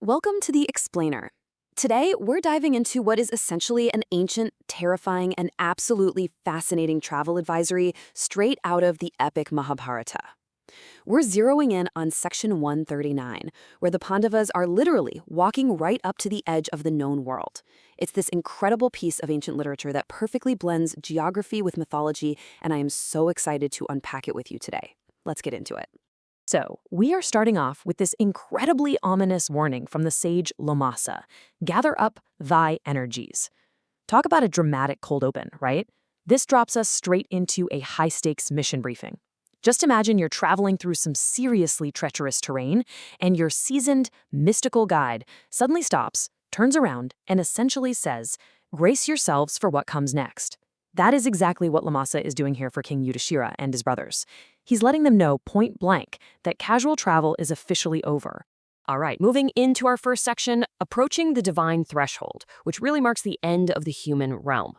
Welcome to the Explainer. Today, we're diving into what is essentially an ancient, terrifying, and absolutely fascinating travel advisory straight out of the epic Mahabharata. We're zeroing in on section 139, where the Pandavas are literally walking right up to the edge of the known world. It's this incredible piece of ancient literature that perfectly blends geography with mythology, and I am so excited to unpack it with you today. Let's get into it. So, we are starting off with this incredibly ominous warning from the sage Lomasa. Gather up thy energies. Talk about a dramatic cold open, right? This drops us straight into a high-stakes mission briefing. Just imagine you're traveling through some seriously treacherous terrain, and your seasoned, mystical guide suddenly stops, turns around, and essentially says, "Brace yourselves for what comes next." That is exactly what Lomasa is doing here for King Yudhishthira and his brothers. He's letting them know point blank that casual travel is officially over. All right, moving into our first section, approaching the divine threshold, which really marks the end of the human realm.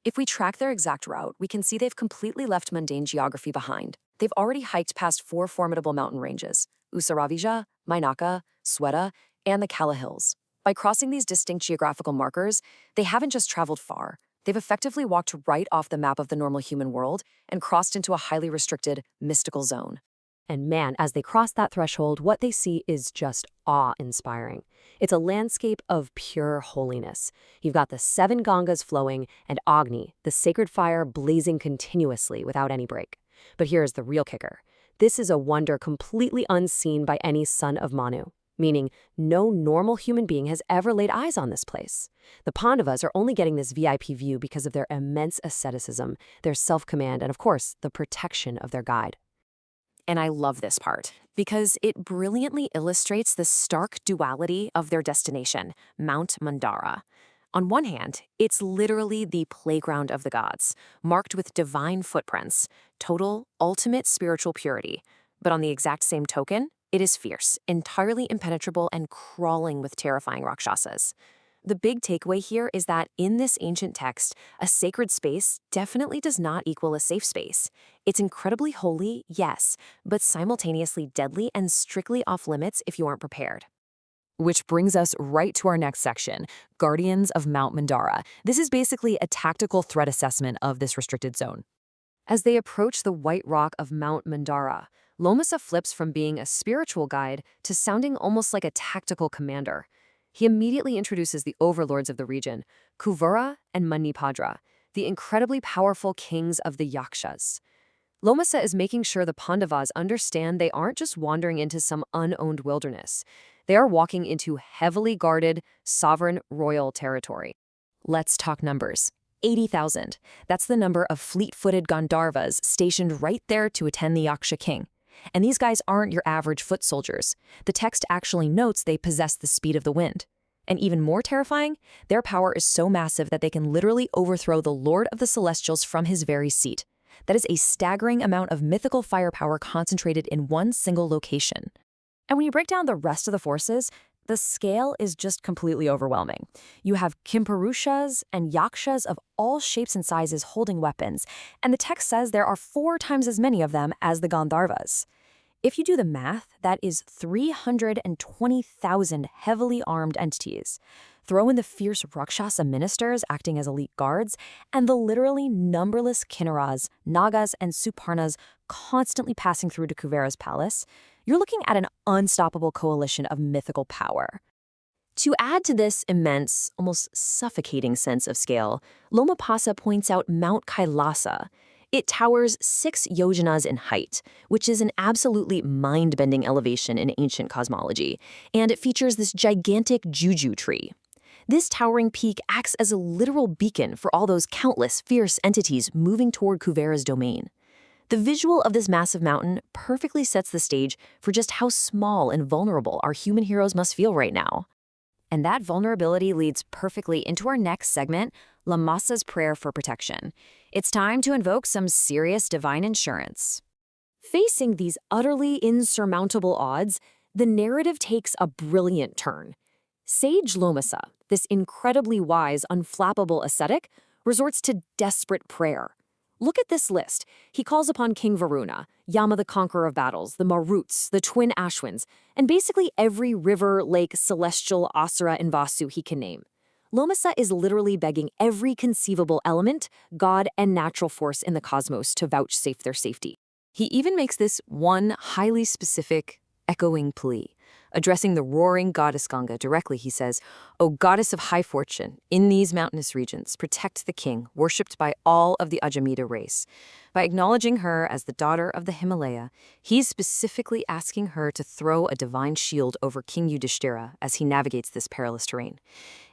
If we track their exact route, we can see they've completely left mundane geography behind. They've already hiked past 4 formidable mountain ranges, Usaravija, Mainaka, Sweta, and the Kala Hills. By crossing these distinct geographical markers, they haven't just traveled far. They've effectively walked right off the map of the normal human world and crossed into a highly restricted, mystical zone. And man, as they cross that threshold, what they see is just awe-inspiring. It's a landscape of pure holiness. You've got the 7 Gangas flowing and Agni, the sacred fire, blazing continuously without any break. But here's the real kicker. This is a wonder completely unseen by any son of Manu, meaning no normal human being has ever laid eyes on this place. The Pandavas are only getting this VIP view because of their immense asceticism, their self-command, and of course, the protection of their guide. And I love this part, because it brilliantly illustrates the stark duality of their destination, Mount Mandara. On one hand, it's literally the playground of the gods, marked with divine footprints, total, ultimate spiritual purity. But on the exact same token, it is fierce, entirely impenetrable, and crawling with terrifying Rakshasas. The big takeaway here is that in this ancient text, a sacred space definitely does not equal a safe space. It's incredibly holy, yes, but simultaneously deadly and strictly off-limits if you aren't prepared. Which brings us right to our next section, Guardians of Mount Mandara. This is basically a tactical threat assessment of this restricted zone. As they approach the white rock of Mount Mandara, Lomasa flips from being a spiritual guide to sounding almost like a tactical commander. He immediately introduces the overlords of the region, Kuvera and Manibhadra, the incredibly powerful kings of the Yakshas. Lomasa is making sure the Pandavas understand they aren't just wandering into some unowned wilderness. They are walking into heavily guarded, sovereign royal territory. Let's talk numbers. 80,000. That's the number of fleet-footed Gandharvas stationed right there to attend the Yaksha king. And these guys aren't your average foot soldiers. The text actually notes they possess the speed of the wind. And even more terrifying, their power is so massive that they can literally overthrow the Lord of the Celestials from his very seat. That is a staggering amount of mythical firepower concentrated in one single location. And when you break down the rest of the forces, the scale is just completely overwhelming. You have Kimpurushas and Yakshas of all shapes and sizes holding weapons, and the text says there are 4 times as many of them as the Gandharvas. If you do the math, that is 320,000 heavily armed entities. Throw in the fierce Rakshasa ministers acting as elite guards, and the literally numberless Kinnaras, Nagas, and Suparnas constantly passing through to Kuvera's palace, you're looking at an unstoppable coalition of mythical power. To add to this immense, almost suffocating sense of scale, Lomapasa points out Mount Kailasa. It towers 6 yojanas in height, which is an absolutely mind-bending elevation in ancient cosmology, and it features this gigantic juju tree. This towering peak acts as a literal beacon for all those countless fierce entities moving toward Kuvera's domain. The visual of this massive mountain perfectly sets the stage for just how small and vulnerable our human heroes must feel right now. And that vulnerability leads perfectly into our next segment, Lomasa's prayer for protection. It's time to invoke some serious divine insurance. Facing these utterly insurmountable odds, the narrative takes a brilliant turn. Sage Lomasa, this incredibly wise, unflappable ascetic, resorts to desperate prayer. Look at this list. He calls upon King Varuna, Yama the conqueror of battles, the Maruts, the twin Ashwins, and basically every river, lake, celestial, Asura, and Vasu he can name. Lomasa is literally begging every conceivable element, god, and natural force in the cosmos to vouchsafe their safety. He even makes this one highly specific, echoing plea. Addressing the roaring goddess Ganga directly, he says, "O goddess of high fortune, in these mountainous regions, protect the king, worshipped by all of the Ajamita race." By acknowledging her as the daughter of the Himalaya, he's specifically asking her to throw a divine shield over King Yudhishthira as he navigates this perilous terrain.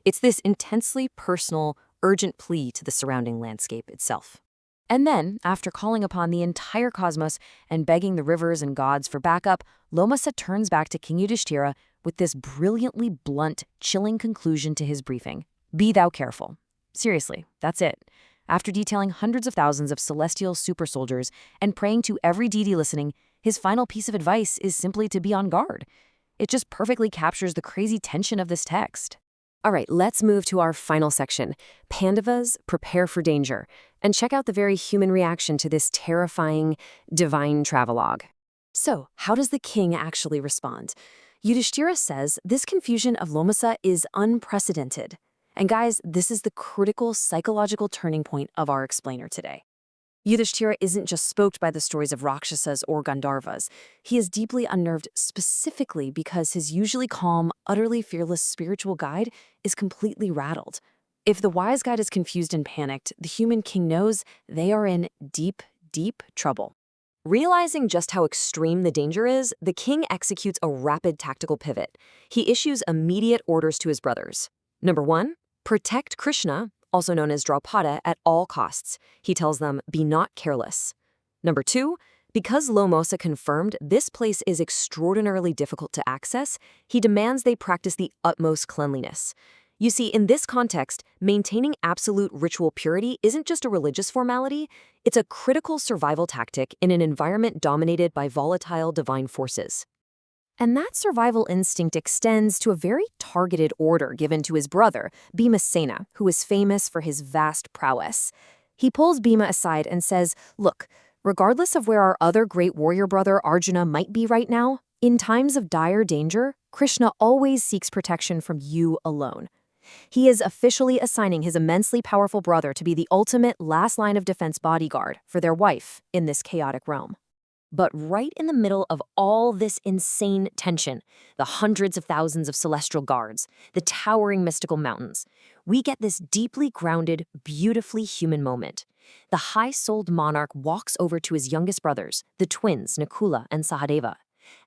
It's this intensely personal, urgent plea to the surrounding landscape itself. And then, after calling upon the entire cosmos and begging the rivers and gods for backup, Lomasa turns back to King Yudhishthira with this brilliantly blunt, chilling conclusion to his briefing. Be thou careful. Seriously, that's it. After detailing hundreds of thousands of celestial super soldiers and praying to every deity listening, his final piece of advice is simply to be on guard. It just perfectly captures the crazy tension of this text. All right, let's move to our final section, Pandavas Prepare for Danger, and check out the very human reaction to this terrifying, divine travelogue. So, how does the king actually respond? Yudhishthira says this confusion of Lomasa is unprecedented. And guys, this is the critical psychological turning point of our explainer today. Yudhishthira isn't just spooked by the stories of Rakshasas or Gandharvas. He is deeply unnerved specifically because his usually calm, utterly fearless spiritual guide is completely rattled. If the wise guide is confused and panicked, the human king knows they are in deep, deep trouble. Realizing just how extreme the danger is, the king executes a rapid tactical pivot. He issues immediate orders to his brothers. Number 1, protect Krishna, also known as Draupadi, at all costs. He tells them, be not careless. Number 2, because Lomasa confirmed this place is extraordinarily difficult to access, he demands they practice the utmost cleanliness. You see, in this context, maintaining absolute ritual purity isn't just a religious formality, it's a critical survival tactic in an environment dominated by volatile divine forces. And that survival instinct extends to a very targeted order given to his brother, Bhimasena, who is famous for his vast prowess. He pulls Bhima aside and says, look, regardless of where our other great warrior brother Arjuna might be right now, in times of dire danger, Krishna always seeks protection from you alone. He is officially assigning his immensely powerful brother to be the ultimate last line of defense bodyguard for their wife in this chaotic realm. But right in the middle of all this insane tension, the hundreds of thousands of celestial guards, the towering mystical mountains, we get this deeply grounded, beautifully human moment. The high-souled monarch walks over to his youngest brothers, the twins Nakula and Sahadeva.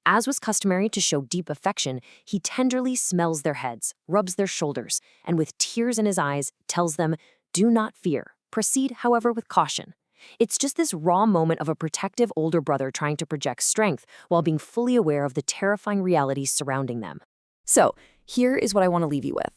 As was customary to show deep affection, he tenderly smells their heads, rubs their shoulders, and with tears in his eyes, tells them, do not fear. Proceed, however, with caution. It's just this raw moment of a protective older brother trying to project strength while being fully aware of the terrifying realities surrounding them. So, here is what I want to leave you with.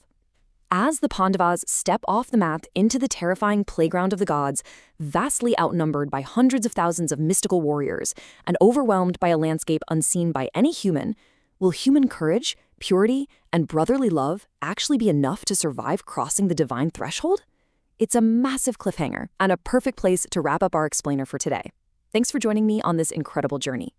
As the Pandavas step off the map into the terrifying playground of the gods, vastly outnumbered by hundreds of thousands of mystical warriors, and overwhelmed by a landscape unseen by any human, will human courage, purity, and brotherly love actually be enough to survive crossing the divine threshold? It's a massive cliffhanger and a perfect place to wrap up our explainer for today. Thanks for joining me on this incredible journey.